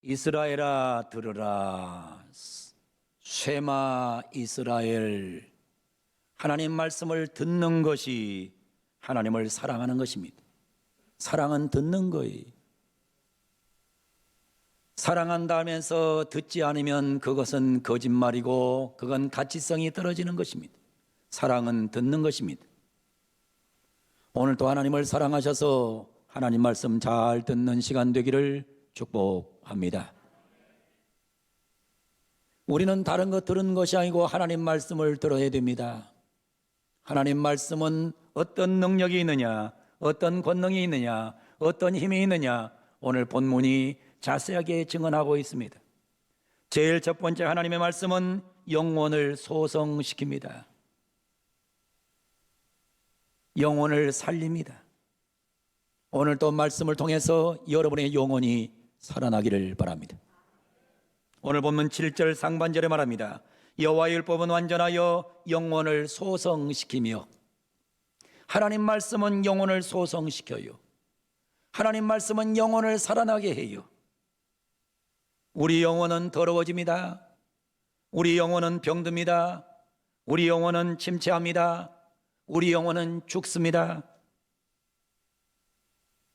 이스라엘아 들으라. 쉐마 이스라엘. 하나님 말씀을 듣는 것이 하나님을 사랑하는 것입니다. 사랑은 듣는 거예요. 사랑한다면서 듣지 않으면 그것은 거짓말이고 그건 가치성이 떨어지는 것입니다. 사랑은 듣는 것입니다. 오늘도 하나님을 사랑하셔서 하나님 말씀 잘 듣는 시간 되기를 축복합니다. 우리는 다른 것 들은 것이 아니고 하나님 말씀을 들어야 됩니다. 하나님 말씀은 어떤 능력이 있느냐, 어떤 권능이 있느냐, 어떤 힘이 있느냐, 오늘 본문이 자세하게 증언하고 있습니다. 제일 첫 번째 하나님의 말씀은 영혼을 소성시킵니다. 영혼을 살립니다. 오늘 또 말씀을 통해서 여러분의 영혼이 살아나기를 바랍니다. 오늘 본문 7절 상반절에 말합니다. 여호와의 율법은 완전하여 영혼을 소성시키며. 하나님 말씀은 영혼을 소성시켜요. 하나님 말씀은 영혼을 살아나게 해요. 우리 영혼은 더러워집니다. 우리 영혼은 병듭니다. 우리 영혼은 침체합니다. 우리 영혼은 죽습니다.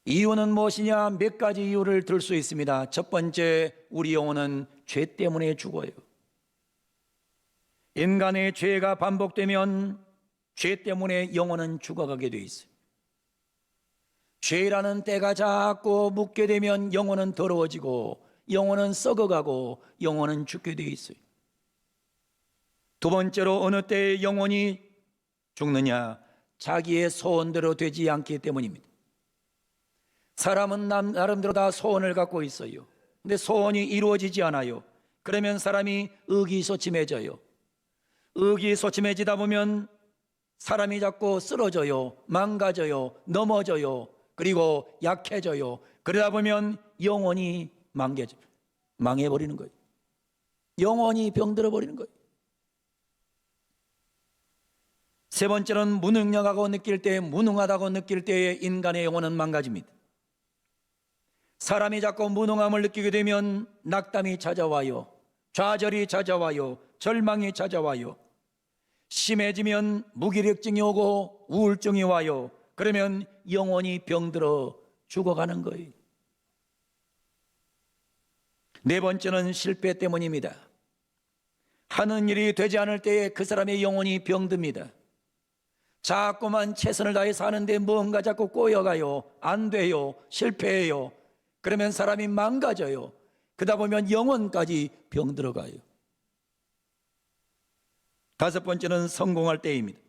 이유는 무엇이냐? 몇 가지 이유를 들 수 있습니다. 첫 번째, 우리 영혼은 죄 때문에 죽어요. 인간의 죄가 반복되면 죄 때문에 영혼은 죽어가게 돼 있어요. 죄라는 때가 자꾸 묻게 되면 영혼은 더러워지고 영혼은 썩어가고 영혼은 죽게 돼 있어요. 두 번째로 어느 때에 영혼이 죽느냐? 자기의 소원대로 되지 않기 때문입니다. 사람은 나름대로 다 소원을 갖고 있어요. 근데 소원이 이루어지지 않아요. 그러면 사람이 의기소침해져요. 의기소침해지다 보면 사람이 자꾸 쓰러져요. 망가져요. 넘어져요. 그리고 약해져요. 그러다 보면 영혼이 망해버리는 거예요. 영혼이 병들어 버리는 거예요. 세 번째는 무능력하고 느낄 때, 무능하다고 느낄 때에 인간의 영혼은 망가집니다. 사람이 자꾸 무능함을 느끼게 되면 낙담이 찾아와요. 좌절이 찾아와요. 절망이 찾아와요. 심해지면 무기력증이 오고 우울증이 와요. 그러면 영혼이 병들어 죽어가는 거예요. 네 번째는 실패 때문입니다. 하는 일이 되지 않을 때에 그 사람의 영혼이 병듭니다. 자꾸만 최선을 다해서 하는데 뭔가 자꾸 꼬여가요. 안 돼요. 실패해요. 그러면 사람이 망가져요. 그러다 보면 영혼까지 병들어가요. 다섯 번째는 성공할 때입니다.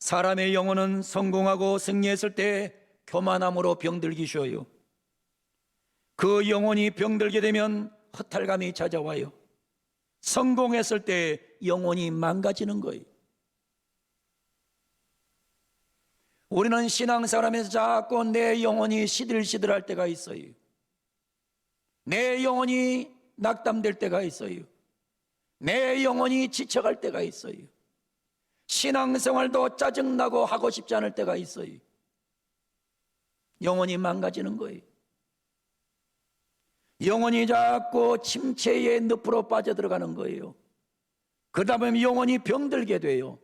사람의 영혼은 성공하고 승리했을 때 교만함으로 병들기 쉬워요. 그 영혼이 병들게 되면 허탈감이 찾아와요. 성공했을 때 영혼이 망가지는 거예요. 우리는 신앙생활하면서 자꾸 내 영혼이 시들시들할 때가 있어요. 내 영혼이 낙담될 때가 있어요. 내 영혼이 지쳐갈 때가 있어요. 신앙생활도 짜증나고 하고 싶지 않을 때가 있어요. 영혼이 망가지는 거예요. 영혼이 자꾸 침체의 늪으로 빠져들어가는 거예요. 그러다 보면 영혼이 병들게 돼요.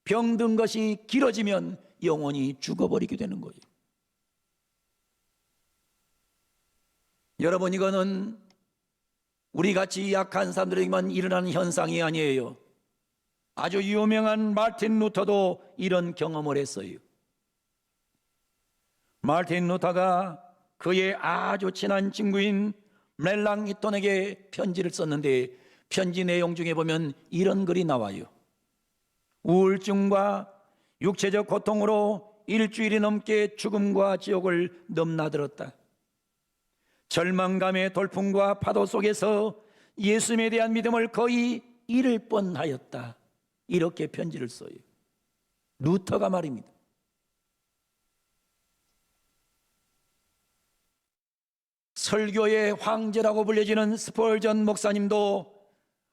병든 것이 길어지면 영혼이 죽어버리게 되는 거예요. 여러분, 이거는 우리같이 약한 사람들에게만 일어나는 현상이 아니에요. 아주 유명한 마틴 루터도 이런 경험을 했어요. 마틴 루터가 그의 아주 친한 친구인 멜랑이톤에게 편지를 썼는데 편지 내용 중에 보면 이런 글이 나와요. 우울증과 육체적 고통으로 일주일이 넘게 죽음과 지옥을 넘나들었다. 절망감의 돌풍과 파도 속에서 예수님에 대한 믿음을 거의 잃을 뻔하였다. 이렇게 편지를 써요. 루터가 말입니다. 설교의 황제라고 불려지는 스펄전 목사님도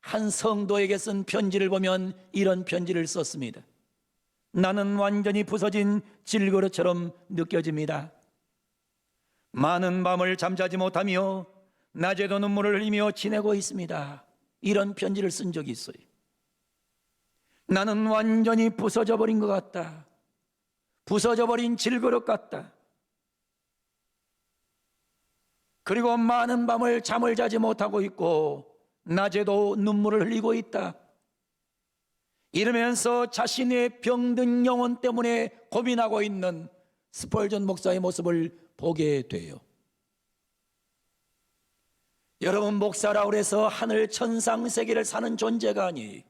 한 성도에게 쓴 편지를 보면 이런 편지를 썼습니다. 나는 완전히 부서진 질그릇처럼 느껴집니다. 많은 밤을 잠자지 못하며 낮에도 눈물을 흘리며 지내고 있습니다. 이런 편지를 쓴 적이 있어요. 나는 완전히 부서져 버린 것 같다. 부서져 버린 질그릇 같다. 그리고 많은 밤을 잠을 자지 못하고 있고 낮에도 눈물을 흘리고 있다. 이러면서 자신의 병든 영혼 때문에 고민하고 있는 스펄전 목사의 모습을 보게 돼요. 여러분, 목사라고 해서 하늘 천상 세계를 사는 존재가 아니에요.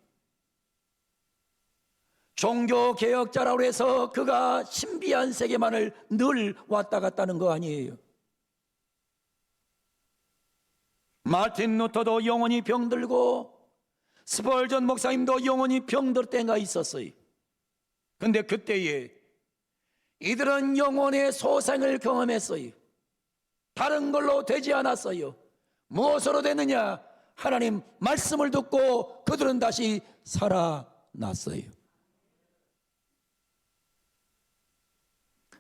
종교 개혁자라고 해서 그가 신비한 세계만을 늘 왔다 갔다 하는 거 아니에요. 마틴 루터도 영원히 병들고 스펄전 목사님도 영원히 병들 때가 있었어요. 근데 그때에 이들은 영혼의 소생을 경험했어요. 다른 걸로 되지 않았어요. 무엇으로 되느냐? 하나님 말씀을 듣고 그들은 다시 살아났어요.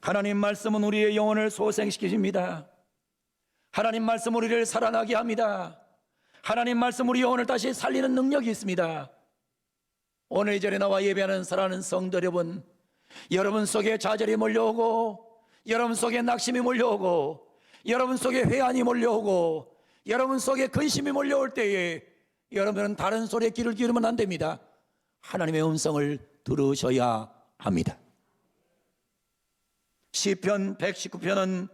하나님 말씀은 우리의 영혼을 소생시키십니다. 하나님 말씀 우리를 살아나게 합니다. 하나님 말씀 우리 영혼을 다시 살리는 능력이 있습니다. 오늘 이 자리에 나와 예배하는 사랑하는 성도 여러분, 여러분 속에 좌절이 몰려오고, 여러분 속에 낙심이 몰려오고, 여러분 속에 회한이 몰려오고, 여러분 속에 근심이 몰려올 때에 여러분은 다른 소리에 귀를 기울이면 안 됩니다. 하나님의 음성을 들으셔야 합니다. 시편 119편은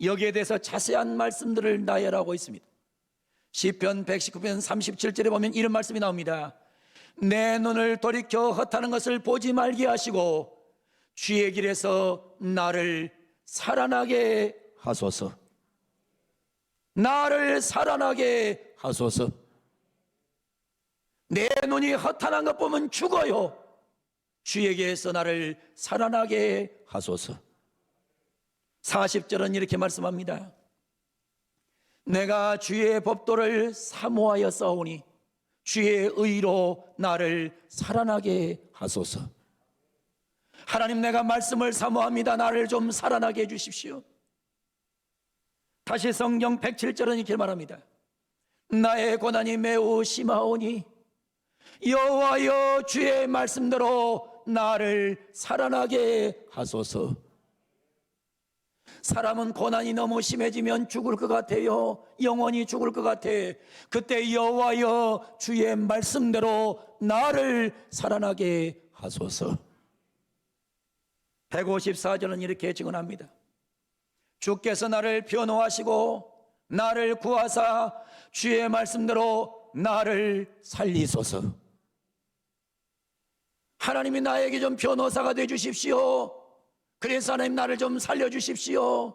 여기에 대해서 자세한 말씀들을 나열하고 있습니다. 시편 119편 37절에 보면 이런 말씀이 나옵니다. 내 눈을 돌이켜 헛하는 것을 보지 말게 하시고 주의 길에서 나를 살아나게 하소서. 나를 살아나게 하소서. 내 눈이 허탄한 것 보면 죽어요. 주의 길에서 나를 살아나게 하소서. 40절은 이렇게 말씀합니다. 내가 주의 법도를 사모하여 싸우니 주의 의로 나를 살아나게 하소서. 하나님, 내가 말씀을 사모합니다. 나를 좀 살아나게 해주십시오. 다시 성경 107절은 이렇게 말합니다. 나의 고난이 매우 심하오니 여호와여 주의 말씀대로 나를 살아나게 하소서. 사람은 고난이 너무 심해지면 죽을 것 같아요. 영원히 죽을 것 같아. 그때 여호와여 주의 말씀대로 나를 살아나게 하소서. 154절은 이렇게 증언합니다. 주께서 나를 변호하시고 나를 구하사 주의 말씀대로 나를 살리소서. 하나님이 나에게 좀 변호사가 되어 주십시오. 그래서 하나님 나를 좀 살려주십시오.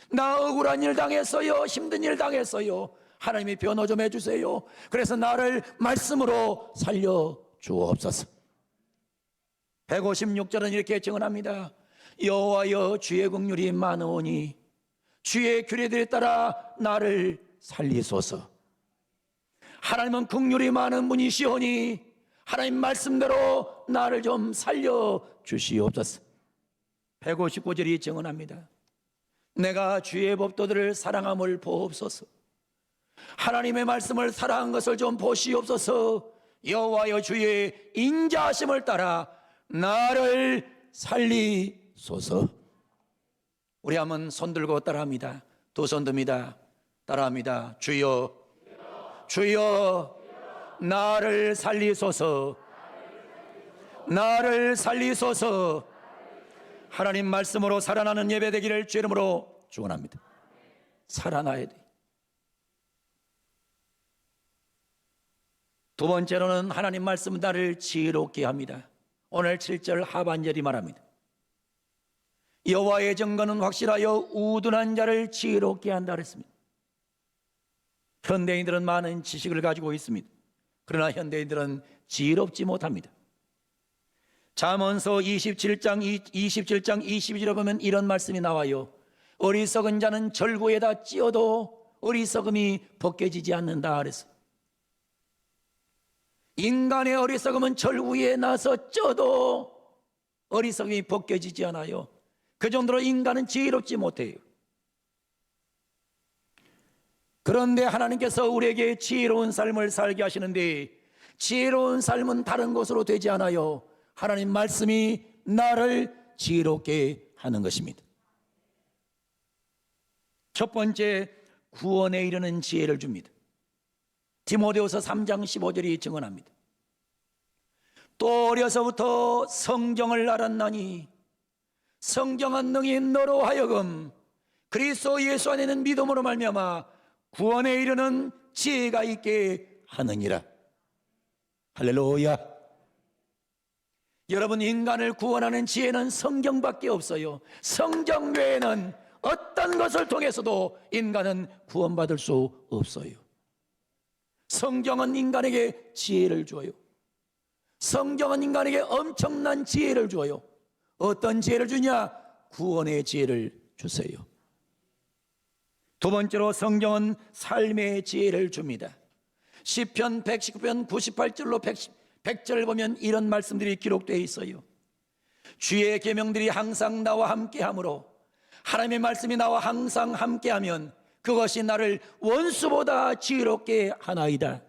나 억울한 일 당했어요. 힘든 일 당했어요. 하나님이 변호 좀 해주세요. 그래서 나를 말씀으로 살려주옵소서. 156절은 이렇게 증언합니다. 여호와여 주의 긍휼이 많으오니 주의 규례들에 따라 나를 살리소서. 하나님은 긍휼이 많은 분이시오니 하나님 말씀대로 나를 좀 살려주시옵소서. 159절이 증언합니다. 내가 주의 법도들을 사랑함을 보옵소서. 하나님의 말씀을 사랑한 것을 좀 보시옵소서. 여호와여 주의 인자하심을 따라 나를 살리소서. 우리 한번 손 들고 따라합니다. 두 손 듭니다. 따라합니다. 주여, 주여, 나를 살리소서. 나를 살리소서. 하나님 말씀으로 살아나는 예배 되기를 주의 이름으로 축원합니다. 살아나야 돼. 두 번째로는 하나님 말씀은 나를 지혜롭게 합니다. 오늘 7절 하반절이 말합니다. 여호와의 증거는 확실하여 우둔한 자를 지혜롭게 한다 그랬습니다. 현대인들은 많은 지식을 가지고 있습니다. 그러나 현대인들은 지혜롭지 못합니다. 잠언서 27장 22절에 보면 이런 말씀이 나와요. 어리석은 자는 절구에다 찧어도 어리석음이 벗겨지지 않는다 그랬어요. 인간의 어리석음은 절구에 나서 쪄도 어리석음이 벗겨지지 않아요. 그 정도로 인간은 지혜롭지 못해요. 그런데 하나님께서 우리에게 지혜로운 삶을 살게 하시는데, 지혜로운 삶은 다른 것으로 되지 않아요. 하나님 말씀이 나를 지혜롭게 하는 것입니다. 첫 번째, 구원에 이르는 지혜를 줍니다. 디모데후서 3장 15절이 증언합니다. 또 어려서부터 성경을 알았나니 성경은 능히 너로 하여금 그리스도 예수 안에 있는 믿음으로 말미암아 구원에 이르는 지혜가 있게 하느니라. 할렐루야. 여러분, 인간을 구원하는 지혜는 성경밖에 없어요. 성경 외에는 어떤 것을 통해서도 인간은 구원받을 수 없어요. 성경은 인간에게 지혜를 줘요. 성경은 인간에게 엄청난 지혜를 줘요. 어떤 지혜를 주냐? 구원의 지혜를 주세요. 두 번째로, 성경은 삶의 지혜를 줍니다. 시편 119편 98절로 100절을 보면 이런 말씀들이 기록되어 있어요. 주의 계명들이 항상 나와 함께하므로, 하나님의 말씀이 나와 항상 함께하면 그것이 나를 원수보다 지혜롭게 하나이다.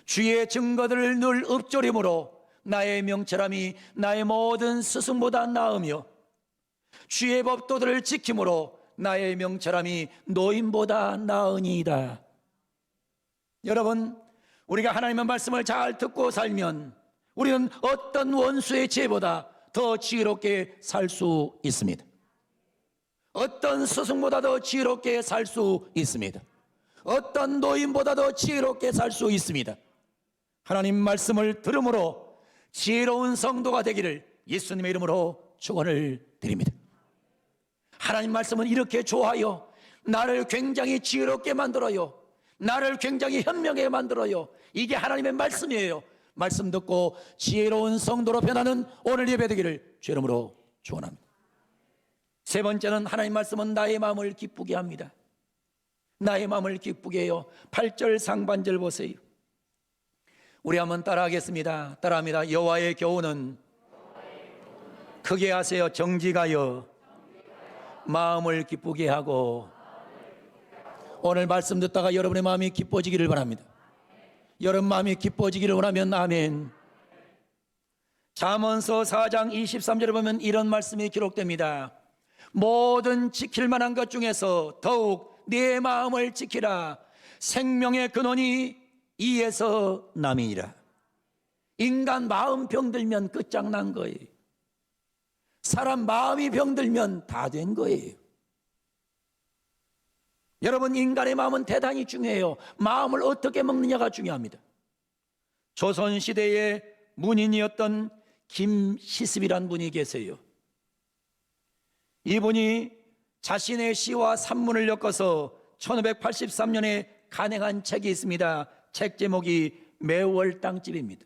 주의 증거들을 늘 읊조림으로 나의 명철함이 나의 모든 스승보다 나으며, 주의 법도들을 지킴으로 나의 명철함이 노인보다 나으니이다. 여러분, 우리가 하나님의 말씀을 잘 듣고 살면 우리는 어떤 원수의 지혜보다 더 지혜롭게 살 수 있습니다. 어떤 스승보다 더 지혜롭게 살 수 있습니다. 어떤 노인보다 더 지혜롭게 살 수 있습니다. 하나님 말씀을 들음으로 지혜로운 성도가 되기를 예수님의 이름으로 축원을 드립니다. 하나님 말씀은 이렇게 좋아요. 나를 굉장히 지혜롭게 만들어요. 나를 굉장히 현명하게 만들어요. 이게 하나님의 말씀이에요. 말씀 듣고 지혜로운 성도로 변하는 오늘 예배 되기를 주의 이름으로 축원합니다. 세 번째는, 하나님 말씀은 나의 마음을 기쁘게 합니다. 나의 마음을 기쁘게 해요. 8절 상반절 보세요. 우리 한번 따라하겠습니다. 따라합니다. 여호와의 교훈은 크게 하세요. 정직하여 마음을 기쁘게 하고. 오늘 말씀 듣다가 여러분의 마음이 기뻐지기를 바랍니다. 여러분 마음이 기뻐지기를 원하면 아멘. 잠언서 4장 23절에 보면 이런 말씀이 기록됩니다. 모든 지킬 만한 것 중에서 더욱 네 마음을 지키라. 생명의 근원이 이에서 남이니라. 인간 마음 병들면 끝장난 거예요. 사람 마음이 병들면 다 된 거예요. 여러분, 인간의 마음은 대단히 중요해요. 마음을 어떻게 먹느냐가 중요합니다. 조선시대의 문인이었던 김시습이란 분이 계세요. 이분이 자신의 시와 산문을 엮어서 1583년에 간행한 책이 있습니다. 책 제목이 매월 땅집입니다.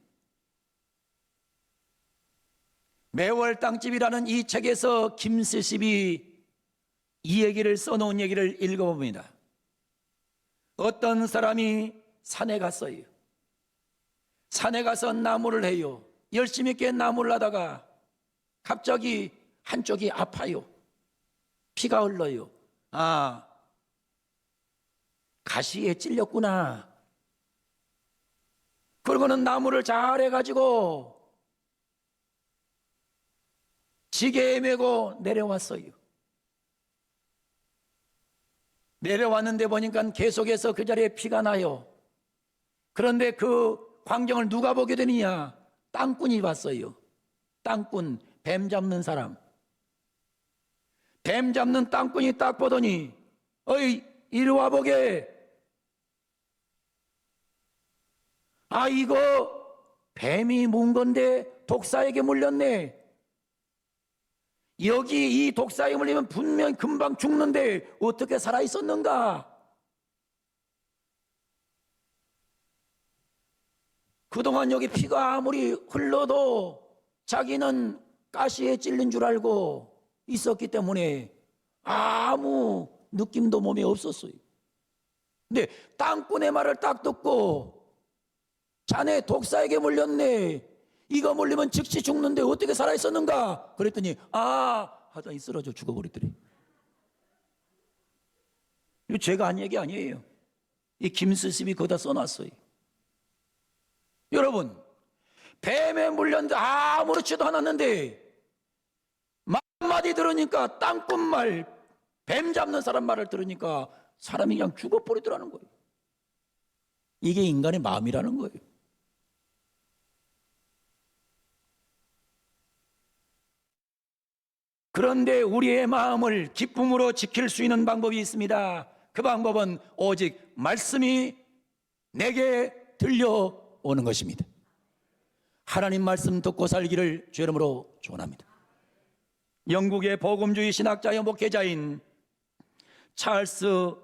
매월 땅집이라는 이 책에서 김시습이 이 얘기를 써놓은 얘기를 읽어봅니다. 어떤 사람이 산에 갔어요. 산에 가서 나무를 해요. 열심히 있게 나무를 하다가 갑자기 한쪽이 아파요. 피가 흘러요. 아, 가시에 찔렸구나. 그러고는 나무를 잘 해가지고 지게에 메고 내려왔어요. 내려왔는데 보니까 계속해서 그 자리에 피가 나요. 그런데 그 광경을 누가 보게 되느냐? 땅꾼이 봤어요. 땅꾼, 뱀 잡는 사람. 뱀 잡는 땅꾼이 딱 보더니, 어이, 이리 와보게. 아, 이거 뱀이 문 건데 독사에게 물렸네. 여기 이 독사에 물리면 분명 금방 죽는데 어떻게 살아있었는가? 그동안 여기 피가 아무리 흘러도 자기는 가시에 찔린 줄 알고 있었기 때문에 아무 느낌도 몸에 없었어요. 근데 땅꾼의 말을 딱 듣고, 자네 독사에게 물렸네. 이거 물리면 즉시 죽는데 어떻게 살아있었는가? 그랬더니 아 하더니 쓰러져 죽어버리더래. 이거 제가 한 얘기 아니에요. 이 김수습이 거기다 써놨어요. 여러분, 뱀에 물렸는데 아무렇지도 않았는데 말 한마디 들으니까 땅끝말, 뱀 잡는 사람 말을 들으니까 사람이 그냥 죽어버리더라는 거예요. 이게 인간의 마음이라는 거예요. 그런데 우리의 마음을 기쁨으로 지킬 수 있는 방법이 있습니다. 그 방법은 오직 말씀이 내게 들려오는 것입니다. 하나님 말씀 듣고 살기를 주의 이름으로 축원합니다. 영국의 복음주의 신학자여 목회자인 찰스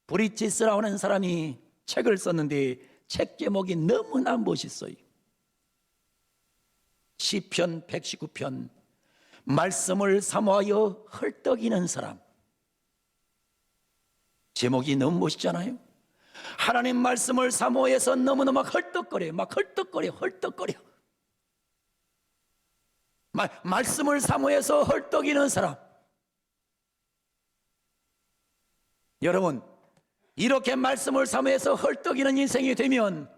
브리치스라는 사람이 책을 썼는데 책 제목이 너무나 멋있어요. 시편 119편, 말씀을 사모하여 헐떡이는 사람. 제목이 너무 멋있잖아요. 하나님 말씀을 사모해서 너무너무 막 헐떡거려. 말씀을 사모해서 헐떡이는 사람. 여러분, 이렇게 말씀을 사모해서 헐떡이는 인생이 되면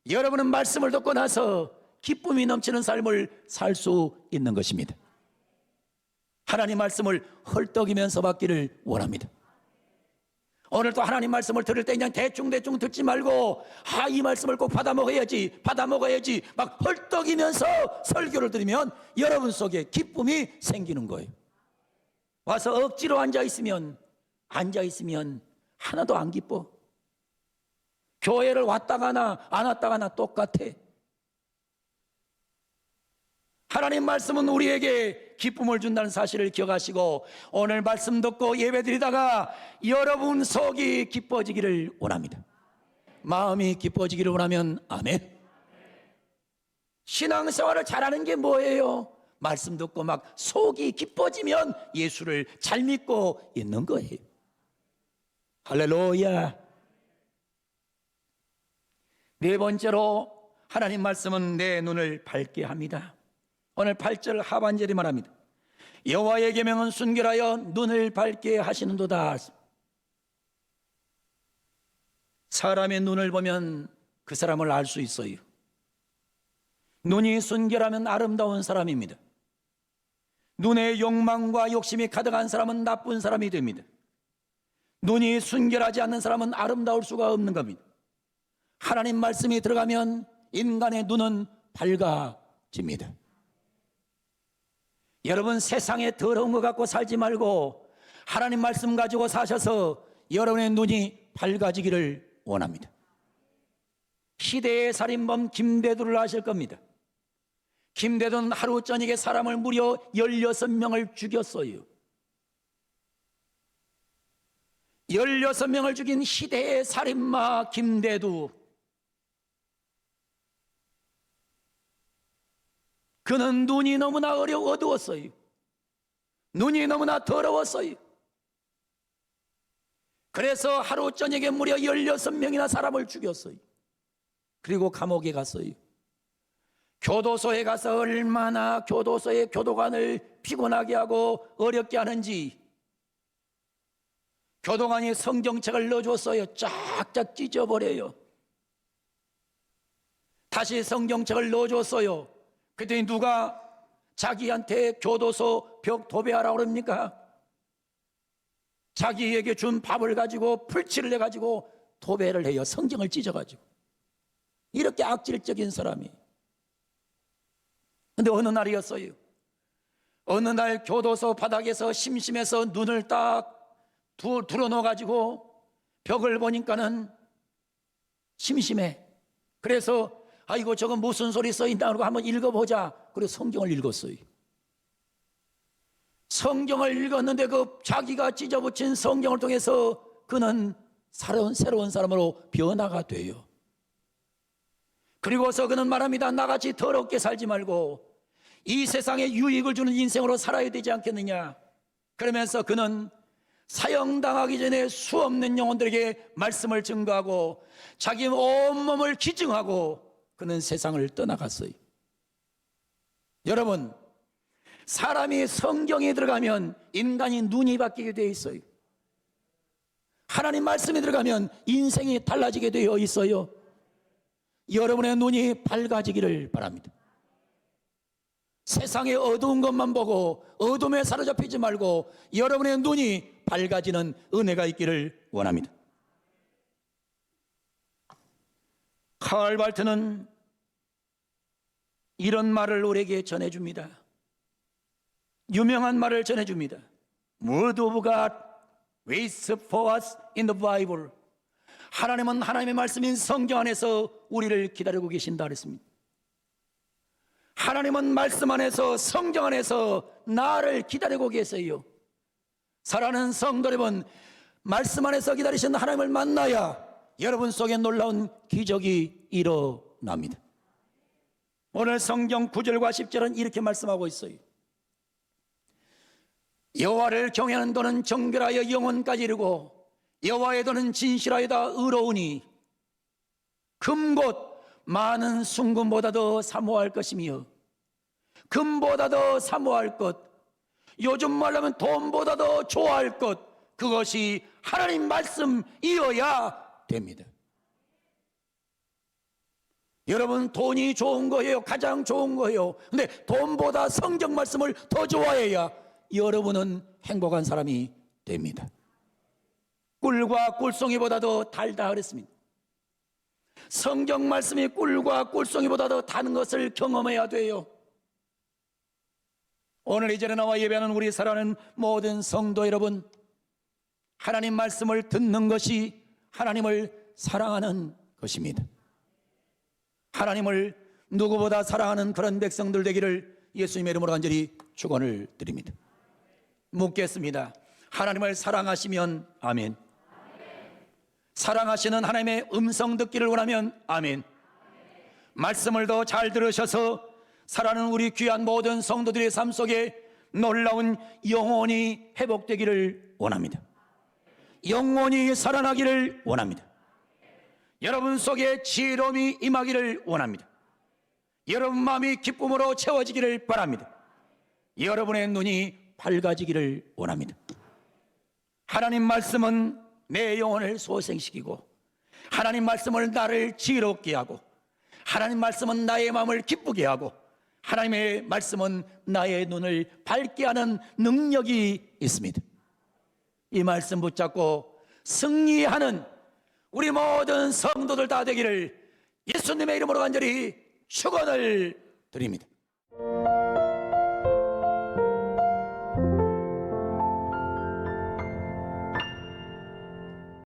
여러분은 말씀을 듣고 나서 기쁨이 넘치는 삶을 살 수 있는 것입니다. 하나님 말씀을 헐떡이면서 받기를 원합니다. 오늘도 하나님 말씀을 들을 때 그냥 대충 듣지 말고 이 말씀을 꼭 받아 먹어야지 막 헐떡이면서 설교를 들으면 여러분 속에 기쁨이 생기는 거예요. 와서 억지로 앉아있으면 하나도 안 기뻐. 교회를 왔다 가나 안 왔다 가나 똑같아. 하나님 말씀은 우리에게 기쁨을 준다는 사실을 기억하시고 오늘 말씀 듣고 예배 드리다가 여러분 속이 기뻐지기를 원합니다. 마음이 기뻐지기를 원하면 아멘. 신앙생활을 잘하는 게 뭐예요? 말씀 듣고 막 속이 기뻐지면 예수를 잘 믿고 있는 거예요. 할렐루야. 네 번째로 하나님 말씀은 내 눈을 밝게 합니다. 오늘 8절 하반절이 말합니다. 여호와의 계명은 순결하여 눈을 밝게 하시는도다. 사람의 눈을 보면 그 사람을 알 수 있어요. 눈이 순결하면 아름다운 사람입니다. 눈에 욕망과 욕심이 가득한 사람은 나쁜 사람이 됩니다. 눈이 순결하지 않는 사람은 아름다울 수가 없는 겁니다. 하나님 말씀이 들어가면 인간의 눈은 밝아집니다. 여러분, 세상에 더러운 것 갖고 살지 말고 하나님 말씀 가지고 사셔서 여러분의 눈이 밝아지기를 원합니다. 시대의 살인범 김대두를 아실 겁니다. 김대두는 하루 저녁에 사람을 무려 16명을 죽였어요. 16명을 죽인 시대의 살인마 김대두. 그는 눈이 너무나 어두웠어요. 눈이 너무나 더러웠어요. 그래서 하루 저녁에 무려 16명이나 사람을 죽였어요. 그리고 감옥에 갔어요. 교도소에 가서 얼마나 교도소의 교도관을 피곤하게 하고 어렵게 하는지 교도관이 성경책을 넣어줬어요. 쫙쫙 찢어버려요. 다시 성경책을 넣어줬어요. 그랬더니 누가 자기한테 교도소 벽 도배하라고 그럽니까? 자기에게 준 밥을 가지고 풀칠을 해가지고 도배를 해요. 성경을 찢어가지고. 이렇게 악질적인 사람이. 근데 어느 날이었어요. 어느 날 교도소 바닥에서 심심해서 눈을 딱 들어놓아가지고 벽을 보니까는 심심해. 그래서 이거 저거 무슨 소리 써있나 그러고 한번 읽어보자. 그래서 성경을 읽었어요. 성경을 읽었는데 그 자기가 찢어붙인 성경을 통해서 그는 새로운 사람으로 변화가 돼요. 그리고서 그는 말합니다. 나같이 더럽게 살지 말고 이 세상에 유익을 주는 인생으로 살아야 되지 않겠느냐. 그러면서 그는 사형당하기 전에 수없는 영혼들에게 말씀을 증거하고 자기 온몸을 기증하고 그는 세상을 떠나갔어요. 여러분, 사람이 성경에 들어가면 인간이 눈이 바뀌게 되어 있어요. 하나님 말씀에 들어가면 인생이 달라지게 되어 있어요. 여러분의 눈이 밝아지기를 바랍니다. 세상의 어두운 것만 보고 어둠에 사로잡히지 말고 여러분의 눈이 밝아지는 은혜가 있기를 원합니다. 칼 발트는 이런 말을 우리에게 전해줍니다. 유명한 말을 전해줍니다. Word of God waits for us in the Bible. 하나님은 하나님의 말씀인 성경 안에서 우리를 기다리고 계신다 그랬습니다. 하나님은 말씀 안에서, 성경 안에서 나를 기다리고 계세요. 사랑하는 성도 여러분, 말씀 안에서 기다리신 하나님을 만나야 여러분 속에 놀라운 기적이 일어납니다. 오늘 성경 9절과 10절은 이렇게 말씀하고 있어요. 여호와를 경외하는 도는 정결하여 영혼까지 이르고 여호와의 도는 진실하여다 의로우니 금곧 많은 순금보다 더 사모할 것이며 금보다 더 사모할 것, 요즘 말하면 돈보다 더 좋아할 것, 그것이 하나님 말씀이어야 됩니다. 여러분, 돈이 좋은 거예요. 가장 좋은 거예요. 근데 돈보다 성경 말씀을 더 좋아해야 여러분은 행복한 사람이 됩니다. 꿀과 꿀송이보다 더 달다 그랬습니다. 성경 말씀이 꿀과 꿀송이보다 더 다는 것을 경험해야 돼요. 오늘 이 자리에 나와 예배하는 우리 사랑하는 모든 성도 여러분, 하나님 말씀을 듣는 것이 하나님을 사랑하는 것입니다. 하나님을 누구보다 사랑하는 그런 백성들 되기를 예수님의 이름으로 간절히 축원을 드립니다. 묻겠습니다. 하나님을 사랑하시면 아멘. 사랑하시는 하나님의 음성 듣기를 원하면 아멘. 말씀을 더 잘 들으셔서 사랑하는 우리 귀한 모든 성도들의 삶 속에 놀라운 영혼이 회복되기를 원합니다. 영혼이 살아나기를 원합니다. 여러분 속에 지혜로움이 임하기를 원합니다. 여러분 마음이 기쁨으로 채워지기를 바랍니다. 여러분의 눈이 밝아지기를 원합니다. 하나님 말씀은 내 영혼을 소생시키고 하나님 말씀을 나를 지혜롭게 하고 하나님 말씀은 나의 마음을 기쁘게 하고 하나님의 말씀은 나의 눈을 밝게 하는 능력이 있습니다. 이 말씀 붙잡고 승리하는 우리 모든 성도들 다 되기를 예수님의 이름으로 간절히 축원을 드립니다.